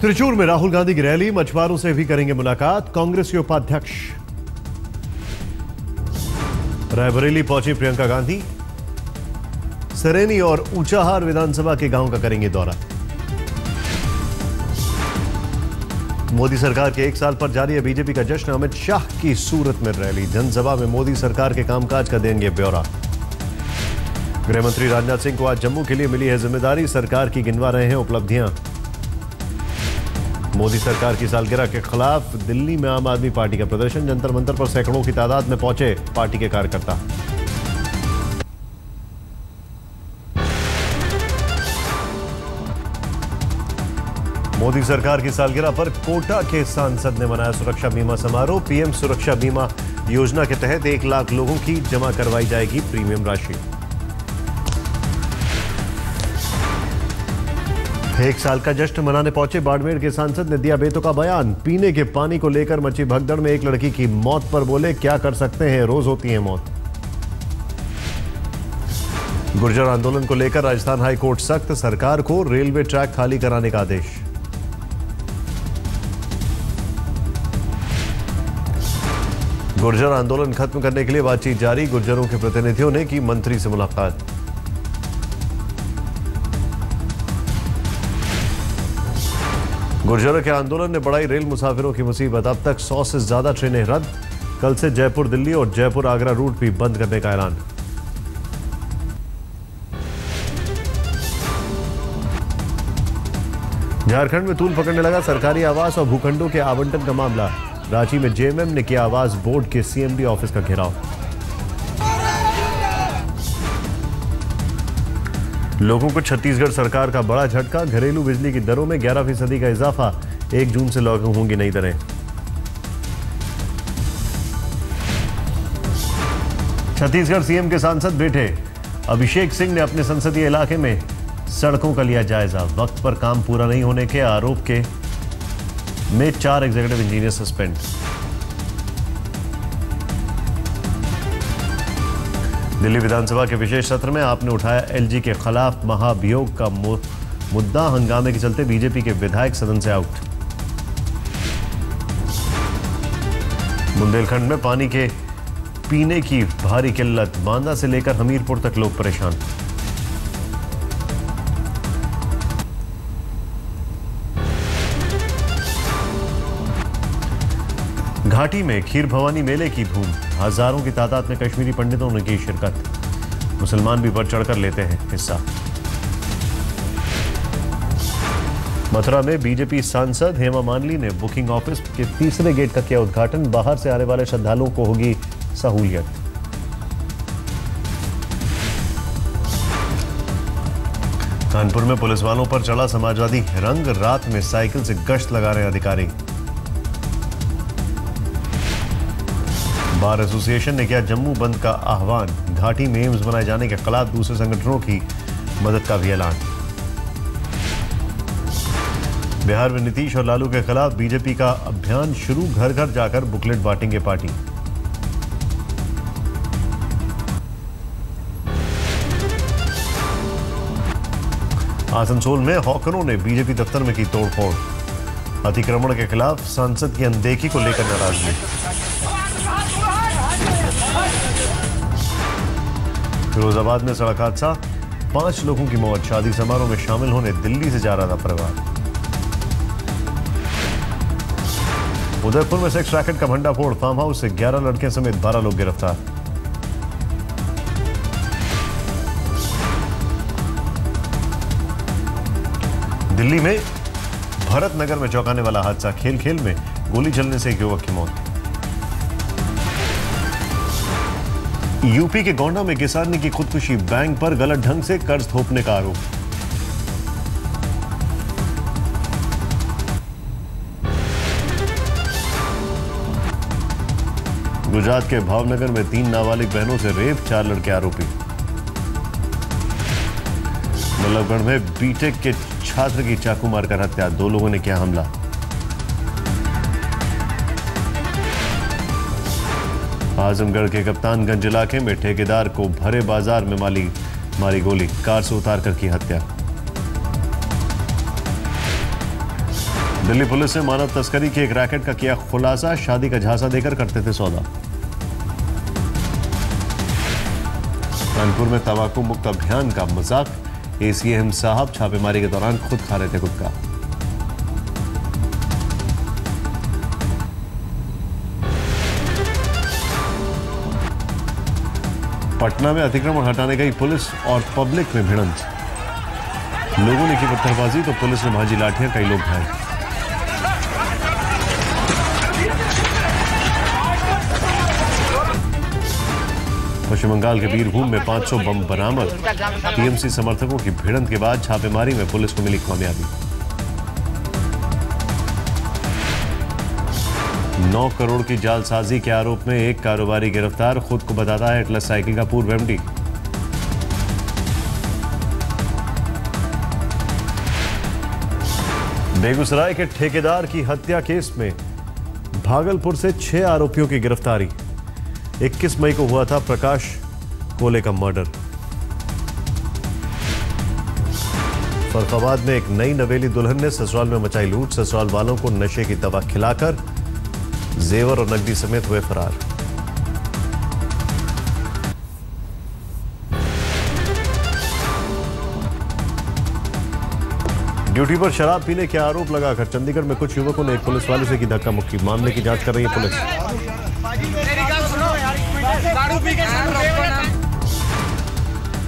त्रिचूर में राहुल गांधी की रैली, मछुआरों से भी करेंगे मुलाकात। कांग्रेस के उपाध्यक्ष रायबरेली पहुंची प्रियंका गांधी। सरेनी और ऊंचाहार विधानसभा के गांव का करेंगे दौरा। मोदी सरकार के 1 साल पर जारी है बीजेपी का जश्न। अमित शाह की सूरत में रैली, जनसभा में मोदी सरकार के कामकाज का देंगे ब्यौरा। गृहमंत्री राजनाथ सिंह को आज जम्मू के लिए मिली है जिम्मेदारी, सरकार की गिनवा रहे हैं उपलब्धियां। मोदी सरकार की सालगिरह के खिलाफ दिल्ली में आम आदमी पार्टी का प्रदर्शन, जंतर मंतर पर सैकड़ों की तादाद में पहुंचे पार्टी के कार्यकर्ता। मोदी सरकार की सालगिरह पर कोटा के सांसद ने मनाया सुरक्षा बीमा समारोह। पीएम सुरक्षा बीमा योजना के तहत 1 लाख लोगों की जमा करवाई जाएगी प्रीमियम राशि। 1 साल का जश्न मनाने पहुंचे बाड़मेर के सांसद ने दिया बेतुका बयान। पीने के पानी को लेकर मची भगदड़ में एक लड़की की मौत पर बोले, क्या कर सकते हैं, रोज होती है मौत। गुर्जर आंदोलन को लेकर राजस्थान हाई कोर्ट सख्त, सरकार को रेलवे ट्रैक खाली कराने का आदेश। गुर्जर आंदोलन खत्म करने के लिए बातचीत जारी, गुर्जरों के प्रतिनिधियों ने की मंत्री से मुलाकात। गुर्जरों के आंदोलन ने बढ़ाई रेल मुसाफिरों की मुसीबत, अब तक 100 से ज्यादा ट्रेनें रद्द। कल से जयपुर दिल्ली और जयपुर आगरा रूट भी बंद करने का ऐलान। झारखंड में तूल पकड़ने लगा सरकारी आवास और भूखंडों के आवंटन का मामला। रांची में जेएमएम ने किया आवास बोर्ड के सीएमडी ऑफिस का घेराव। लोगों को छत्तीसगढ़ सरकार का बड़ा झटका, घरेलू बिजली की दरों में 11% का इजाफा, 1 जून से लागू होंगी नई दरें। छत्तीसगढ़ सीएम के सांसद बैठे, अभिषेक सिंह ने अपने संसदीय इलाके में सड़कों का लिया जायजा। वक्त पर काम पूरा नहीं होने के आरोप में 4 एग्जीक्यूटिव इंजीनियर सस्पेंड। दिल्ली विधानसभा के विशेष सत्र में आपने उठाया एलजी के खिलाफ महाभियोग का मुद्दा, हंगामे के चलते बीजेपी के विधायक सदन से आउट। बुंदेलखंड में पानी के पीने की भारी किल्लत, बांदा से लेकर हमीरपुर तक लोग परेशान। घाटी में खीर भवानी मेले की धूम, हजारों की तादाद में कश्मीरी पंडितों ने की शिरकत। मुसलमान भी बढ़ चढ़कर लेते हैं हिस्सा। मथुरा में बीजेपी सांसद हेमा मालिनी ने बुकिंग ऑफिस के 3रे गेट का किया उद्घाटन, बाहर से आने वाले श्रद्धालुओं को होगी सहूलियत। कानपुर में पुलिस वालों पर चढ़ा समाजवादी रंग, रात में साइकिल से गश्त लगा रहे अधिकारी। बार एसोसिएशन ने किया जम्मू बंद का आह्वान, घाटी में एम्स बनाए जाने के खिलाफ दूसरे संगठनों की मदद का भी ऐलान। बिहार में नीतीश और लालू के खिलाफ बीजेपी का अभियान शुरू, घर घर जाकर बुकलेट बांटेंगे पार्टी। आसनसोल में हॉकरों ने बीजेपी दफ्तर में की तोड़फोड़, अतिक्रमण के खिलाफ सांसद की अनदेखी को लेकर नाराजगी। फिरोजाबाद में सड़क हादसा, 5 लोगों की मौत, शादी समारोह में शामिल होने दिल्ली से जा रहा था परिवार। उदयपुर में सेक्स रैकेट का भंडाफोड़, फार्म हाउस से 11 लड़के समेत 12 लोग गिरफ्तार। दिल्ली में भरत नगर में चौंकाने वाला हादसा, खेल खेल में गोली चलने से एक युवक की मौत। यूपी के गोंडा में किसान ने की खुदकुशी, बैंक पर गलत ढंग से कर्ज थोपने का आरोप। गुजरात के भावनगर में 3 नाबालिग बहनों से रेप, 4 लड़के आरोपी। बल्लभगढ़ में बीटेक के छात्र की चाकू मारकर हत्या, 2 लोगों ने किया हमला। आजमगढ़ के कप्तानगंज इलाके में ठेकेदार को भरे बाजार में मारी गोली, कार से उतारकर की हत्या। दिल्ली पुलिस ने मानव तस्करी के एक रैकेट का किया खुलासा, शादी का झांसा देकर करते थे सौदा। कानपुर में तंबाकू मुक्त अभियान का मजाक, एसीएम साहब छापेमारी के दौरान खुद खा रहे थे गुटखा। पटना में अतिक्रमण हटाने गई पुलिस और पब्लिक में भिड़ंत, लोगों ने की पत्थरबाजी तो पुलिस ने भाजी लाठियां, कई लोग घायल। पश्चिम बंगाल के बीरभूम में 500 बम बरामद, टीएमसी समर्थकों की भिड़ंत के बाद छापेमारी में पुलिस को मिली कामयाबी। 9 करोड़ की जालसाजी के आरोप में एक कारोबारी गिरफ्तार, खुद को बताता है एटलस साइकिल का पूर्व एमडी। बेगूसराय के ठेकेदार की हत्या केस में भागलपुर से 6 आरोपियों की गिरफ्तारी। 21 मई को हुआ था प्रकाश कोले का मर्डर। फर्रुखाबाद में एक नई नवेली दुल्हन ने ससुराल में मचाई लूट, ससुराल वालों को नशे की दवा खिलाकर जेवर और नकदी समेत हुए फरार। ड्यूटी पर शराब पीने के आरोप लगाकर चंडीगढ़ में कुछ युवकों ने एक पुलिस वाले से की धक्का मुक्की, मामले की जांच कर रही है पुलिस।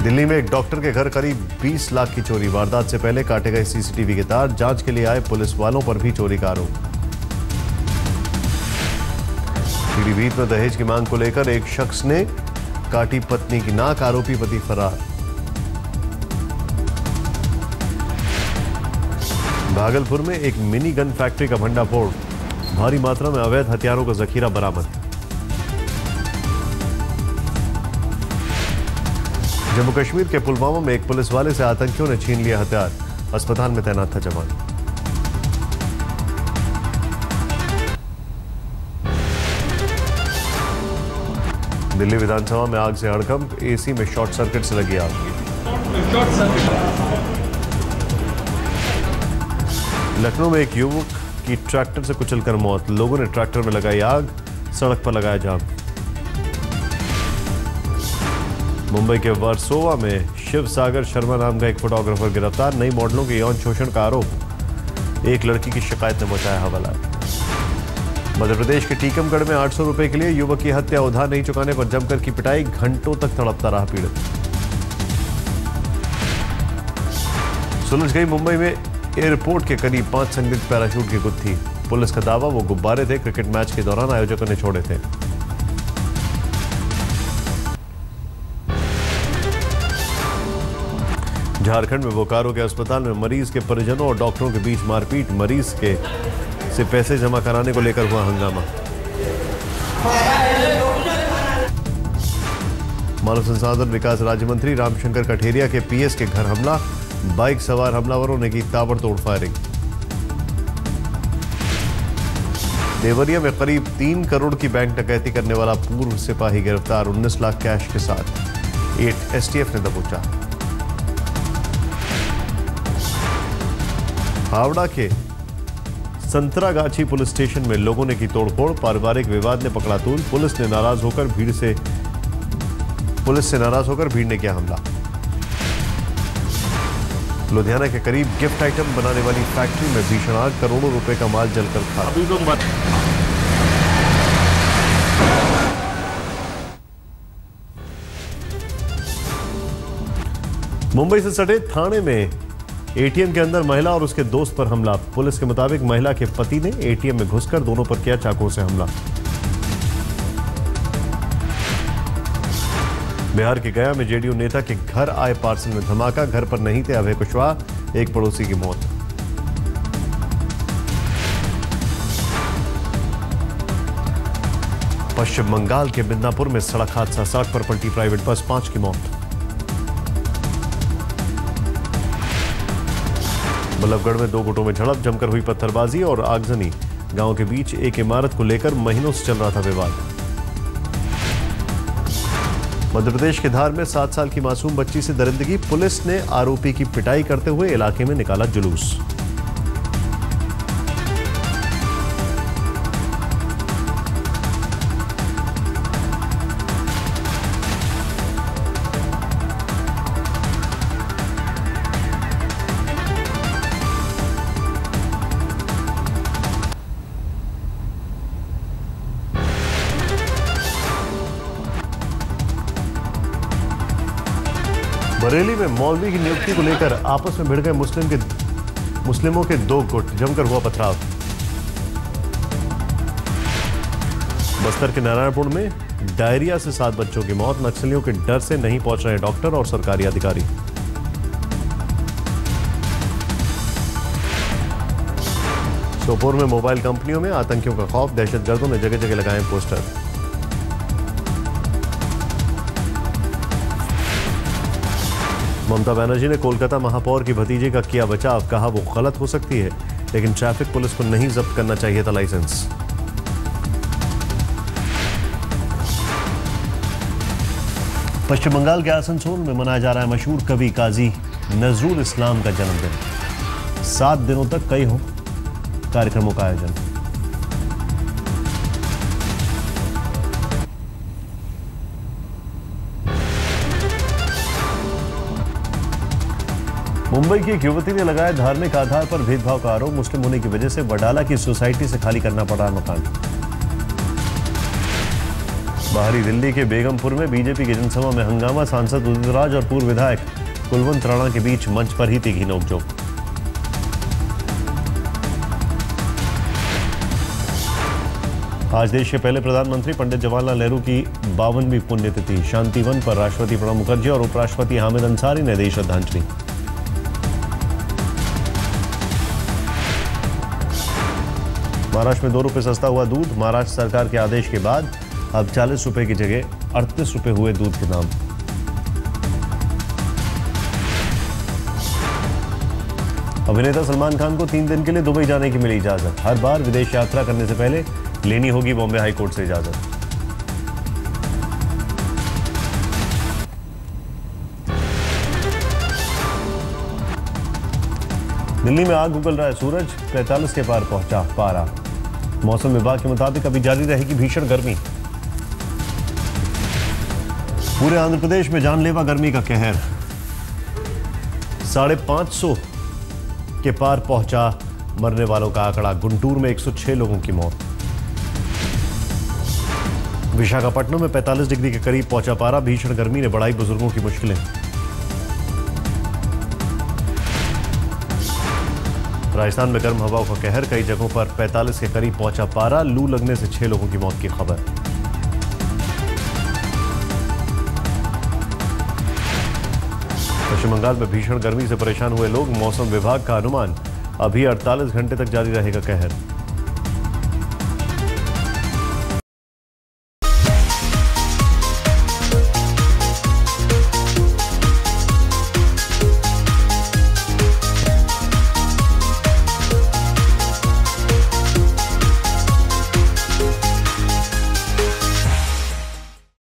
दिल्ली में एक डॉक्टर के घर करीब 20 लाख की चोरी, वारदात से पहले काटे गए सीसीटीवी के तार, जांच के लिए आए पुलिस वालों पर भी चोरी का आरोप। पीलीभीत में दहेज की मांग को लेकर एक शख्स ने काटी पत्नी की नाक, आरोपी पति फरार। भागलपुर में एक मिनी गन फैक्ट्री का भंडाफोड़, भारी मात्रा में अवैध हथियारों का जखीरा बरामद। जम्मू कश्मीर के पुलवामा में एक पुलिस वाले से आतंकियों ने छीन लिया हथियार, अस्पताल में तैनात था जवान। दिल्ली विधानसभा में आग से हड़कंप, एसी में शॉर्ट सर्किट से लगी आग। लखनऊ में एक युवक की ट्रैक्टर से कुचलकर मौत, लोगों ने ट्रैक्टर में लगाई आग, सड़क पर लगाया जाम। मुंबई के वर्सोवा में शिव सागर शर्मा नाम का एक फोटोग्राफर गिरफ्तार, नई मॉडलों के यौन शोषण का आरोप, एक लड़की की शिकायत ने मचाया हवाला। मध्य प्रदेश के टीकमगढ़ में 800 रुपए के लिए युवक की हत्या, उधार नहीं चुकाने पर जमकर की पिटाई, घंटों तक तड़पता रहा पीड़ित। सुलझ गई मुंबई में एयरपोर्ट के करीब 5 संदिग्ध पैराशूट की गुत्थी, पुलिस का दावा वो गुब्बारे थे, क्रिकेट मैच के दौरान आयोजकों ने छोड़े थे। झारखंड में बोकारो के अस्पताल में मरीज के परिजनों और डॉक्टरों के बीच मारपीट, मरीज के से पैसे जमा कराने को लेकर हुआ हंगामा। मानव संसाधन विकास राज्य मंत्री रामशंकर कठेरिया के पीएस के घर हमला, बाइक सवार हमलावरों ने की ताबड़तोड़ फायरिंग। देवरिया में करीब 3 करोड़ की बैंक डकैती करने वाला पूर्व सिपाही गिरफ्तार, 19 लाख कैश के साथ, 8 एसटीएफ ने दबोचा। हावड़ा के संतरागाछी पुलिस स्टेशन में लोगों ने की तोड़फोड़, पारिवारिक विवाद ने पकड़ा तूल, पुलिस से नाराज होकर भीड़ ने किया हमला। लुधियाना के करीब गिफ्ट आइटम बनाने वाली फैक्ट्री में भीषण आग, करोड़ों रुपए का माल जलकर खाक। मुंबई से सटे थाने में एटीएम के अंदर महिला और उसके दोस्त पर हमला, पुलिस के मुताबिक महिला के पति ने एटीएम में घुसकर दोनों पर किया चाकू से हमला। बिहार के गया में जेडीयू नेता के घर आए पार्सल में धमाका, घर पर नहीं थे अभय कुशवाहा, एक पड़ोसी की मौत। पश्चिम बंगाल के मिदनापुर में सड़क हादसा, सड़क पर पलटी प्राइवेट बस, 5 की मौत। बल्लभगढ़ में 2 गुटों में झड़प, जमकर हुई पत्थरबाजी और आगजनी, गांव के बीच एक इमारत को लेकर महीनों से चल रहा था विवाद। मध्य प्रदेश के धार में 7 साल की मासूम बच्ची से दरिंदगी, पुलिस ने आरोपी की पिटाई करते हुए इलाके में निकाला जुलूस। बरेली में मौलवी की नियुक्ति को लेकर आपस में भिड़ गए मुस्लिमों के दो गुट, जमकर हुआ पथराव। बस्तर के नारायणपुर में डायरिया से 7 बच्चों की मौत, नक्सलियों के डर से नहीं पहुंच रहे डॉक्टर और सरकारी अधिकारी। सोपोर में मोबाइल कंपनियों में आतंकियों का खौफ, दहशतगर्दों ने जगह जगह लगाए पोस्टर। ममता बनर्जी ने कोलकाता महापौर की भतीजे का किया बचाव, कहा वो गलत हो सकती है लेकिन ट्रैफिक पुलिस को नहीं जब्त करना चाहिए था लाइसेंस। पश्चिम बंगाल के आसनसोल में मनाया जा रहा है मशहूर कवि काजी नजरुल इस्लाम का जन्मदिन। 7 दिनों तक कई कार्यक्रमों का आयोजन। मुंबई की एक युवती ने लगाया धार्मिक आधार पर भेदभाव का आरोप, मुस्लिम होने की वजह से वडाला की सोसाइटी से खाली करना पड़ा मकान। बाहरी दिल्ली के बेगमपुर में बीजेपी की जनसभा में हंगामा, सांसद उदित राज और पूर्व विधायक कुलवंत राणा के बीच मंच पर ही तीखी नोकझोंक। आज देश के पहले प्रधानमंत्री पंडित जवाहरलाल नेहरू की 52वीं पुण्यतिथि। शांतिवन पर राष्ट्रपति प्रणब मुखर्जी और उपराष्ट्रपति हामिद अंसारी ने दी श्रद्धांजलि। महाराष्ट्र में 2 रुपए सस्ता हुआ दूध, महाराष्ट्र सरकार के आदेश के बाद अब 40 रुपए की जगह 38 रुपए हुए दूध के दाम। अभिनेता सलमान खान को 3 दिन के लिए दुबई जाने की मिली इजाजत। हर बार विदेश यात्रा करने से पहले लेनी होगी बॉम्बे हाईकोर्ट से इजाजत। दिल्ली में आग उगल रहा है सूरज, 45 के पार पहुंचा पारा। मौसम विभाग के मुताबिक अभी जारी रहेगी भीषण गर्मी। पूरे आंध्र प्रदेश में जानलेवा गर्मी का कहर। 550 के पार पहुंचा मरने वालों का आंकड़ा। गुंटूर में 106 लोगों की मौत। विशाखापट्टनम में 45 डिग्री के करीब पहुंचा पारा। भीषण गर्मी ने बढ़ाई बुजुर्गों की मुश्किलें। राजस्थान में गर्म हवाओं का कहर, कई जगहों पर 45 के करीब पहुंचा पारा। लू लगने से 6 लोगों की मौत की खबर। पश्चिम बंगाल में भीषण गर्मी से परेशान हुए लोग, मौसम विभाग का अनुमान अभी 48 घंटे तक जारी रहेगा कहर।